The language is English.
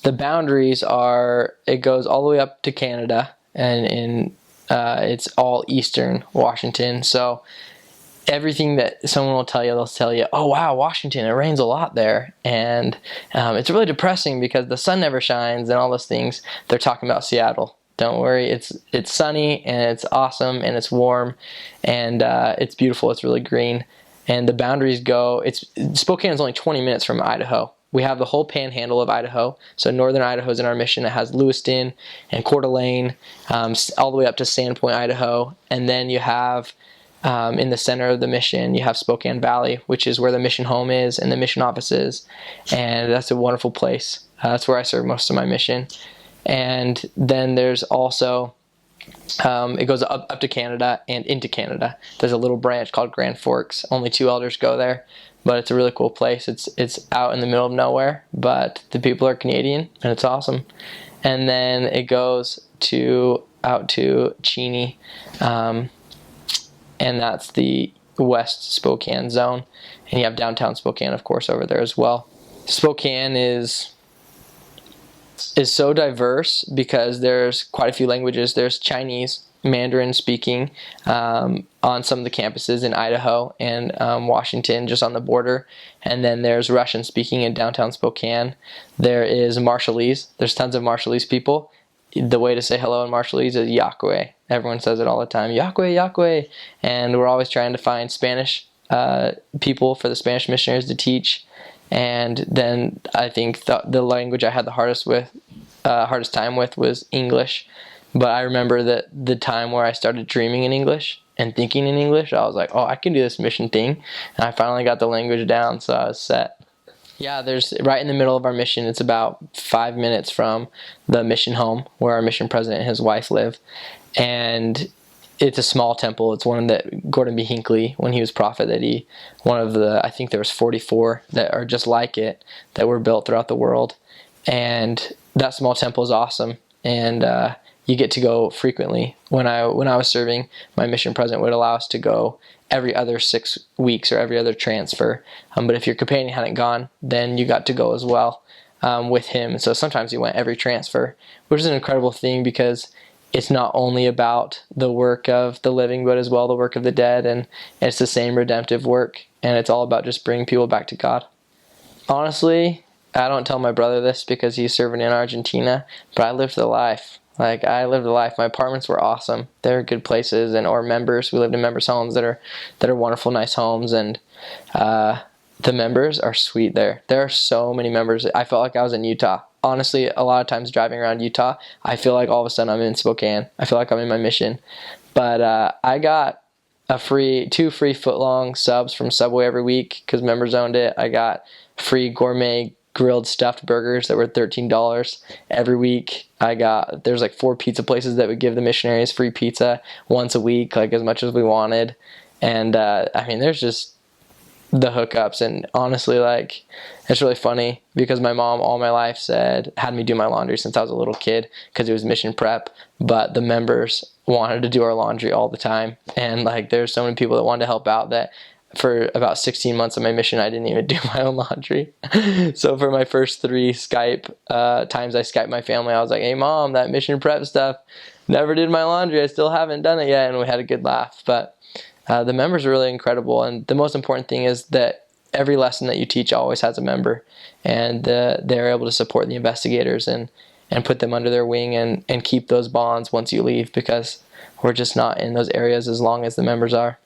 the boundaries are, it goes all the way up to Canada, and it's all eastern Washington. So everything that someone will tell you, they'll tell you, oh wow, Washington, it rains a lot there. And it's really depressing because the sun never shines and all those things. They're talking about Seattle. Don't worry, it's sunny and it's awesome and it's warm and it's beautiful. It's really green. And the boundaries go, Spokane is only 20 minutes from Idaho. We have the whole panhandle of Idaho. So northern Idaho is in our mission. It has Lewiston and Coeur d'Alene, all the way up to Sandpoint, Idaho. And then you have, in the center of the mission, you have Spokane Valley, which is where the mission home is and the mission office is. And that's a wonderful place. That's where I serve most of my mission. And then there's also, it goes up to Canada and into Canada. There's a little branch called Grand Forks. Only 2 elders go there, but it's a really cool place. It's out in the middle of nowhere, but the people are Canadian, and it's awesome. And then it goes out to Cheney, and that's the West Spokane zone. And you have downtown Spokane, of course, over there as well. Spokane is so diverse because there's quite a few languages. There's Chinese, Mandarin speaking on some of the campuses in Idaho and Washington, just on the border. And then there's Russian speaking in downtown Spokane. There is Marshallese. There's tons of Marshallese people. The way to say hello in Marshallese is Yahweh. Everyone says it all the time, Yahweh, Yahweh. And we're always trying to find Spanish people for the Spanish missionaries to teach. And then I think the language I had the hardest time with was English. But I remember that the time where I started dreaming in English and thinking in English, I was like, oh, I can do this mission thing. And I finally got the language down, so I was set. Yeah, there's right in the middle of our mission. It's about 5 minutes from the mission home where our mission president and his wife live. And it's a small temple. It's one that Gordon B. Hinckley, when he was prophet, I think there was 44 that are just like it that were built throughout the world. And that small temple is awesome. And you get to go frequently. When I was serving, my mission president would allow us to go every other 6 weeks or every other transfer. But if your companion hadn't gone, then you got to go as well with him. So sometimes you went every transfer, which is an incredible thing because it's not only about the work of the living, but as well the work of the dead, and it's the same redemptive work, and it's all about just bringing people back to God. Honestly, I don't tell my brother this because he's serving in Argentina, but I lived the life. I lived the life. My apartments were awesome. They're good places, or members. We lived in members' homes that are wonderful, nice homes, and the members are sweet there. There are so many members. I felt like I was in Utah. Honestly, a lot of times driving around Utah, I feel like all of a sudden I'm in Spokane. I feel like I'm in my mission. But I got two free foot-long subs from Subway every week because members owned it. I got free gourmet grilled stuffed burgers that were $13 every week. There's like 4 pizza places that would give the missionaries free pizza once a week, like as much as we wanted. And there's just the hookups, and honestly, it's really funny because my mom all my life had me do my laundry since I was a little kid because it was mission prep, but the members wanted to do our laundry all the time, and there's so many people that wanted to help out that for about 16 months of my mission I didn't even do my own laundry. So for my first 3 Skype times I Skyped my family, I was like, hey mom, that mission prep stuff, never did my laundry, I still haven't done it yet, and we had a good laugh. But the members are really incredible, and the most important thing is that every lesson that you teach always has a member, and they're able to support the investigators and put them under their wing and keep those bonds once you leave, because we're just not in those areas as long as the members are.